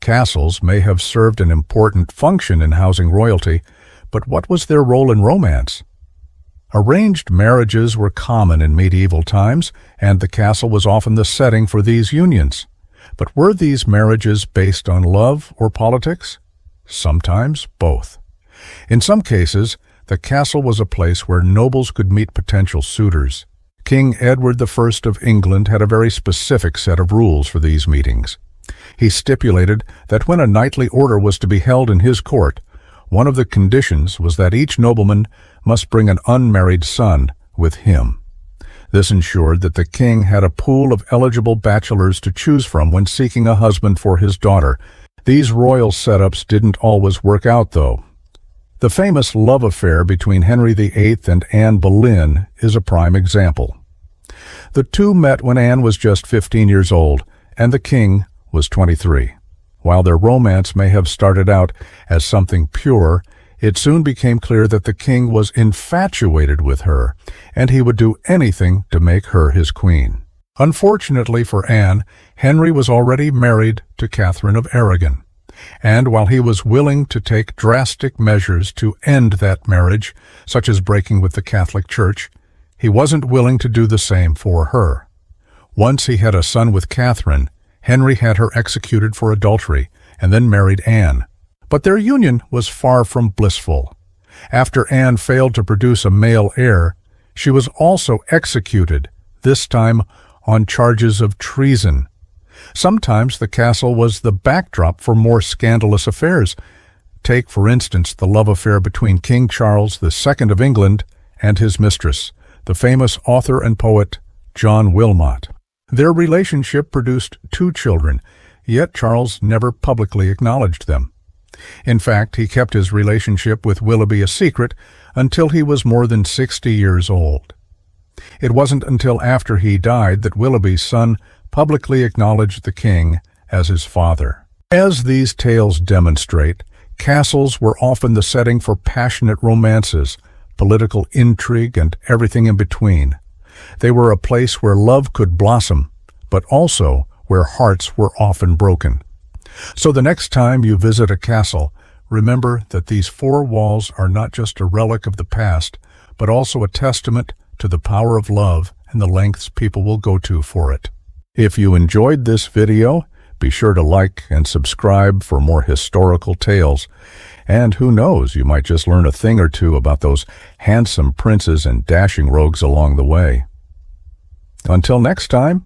Castles may have served an important function in housing royalty, but what was their role in romance? Arranged marriages were common in medieval times, and the castle was often the setting for these unions. But were these marriages based on love or politics? Sometimes both. In some cases, the castle was a place where nobles could meet potential suitors. King Edward I of England had a very specific set of rules for these meetings. He stipulated that when a knightly order was to be held in his court, one of the conditions was that each nobleman must bring an unmarried son with him. This ensured that the king had a pool of eligible bachelors to choose from when seeking a husband for his daughter. These royal setups didn't always work out, though. The famous love affair between Henry VIII and Anne Boleyn is a prime example. The two met when Anne was just 15 years old, and the king was 23. While their romance may have started out as something pure, it soon became clear that the king was infatuated with her, and he would do anything to make her his queen. Unfortunately for Anne, Henry was already married to Catherine of Aragon, and while he was willing to take drastic measures to end that marriage, such as breaking with the Catholic Church, he wasn't willing to do the same for her. Once he had a son with Catherine, Henry had her executed for adultery and then married Anne. But their union was far from blissful. After Anne failed to produce a male heir, she was also executed, this time on charges of treason. Sometimes the castle was the backdrop for more scandalous affairs. Take, for instance, the love affair between King Charles II of England and his mistress, the famous author and poet John Wilmot. Their relationship produced 2 children, yet Charles never publicly acknowledged them. In fact, he kept his relationship with Willoughby a secret until he was more than 60 years old. It wasn't until after he died that Willoughby's son publicly acknowledged the king as his father. As these tales demonstrate, castles were often the setting for passionate romances, political intrigue, and everything in between. They were a place where love could blossom, but also where hearts were often broken. So the next time you visit a castle, remember that these 4 walls are not just a relic of the past, but also a testament to the power of love and the lengths people will go to for it. If you enjoyed this video, be sure to like and subscribe for more historical tales. And who knows, you might just learn a thing or two about those handsome princes and dashing rogues along the way. Until next time,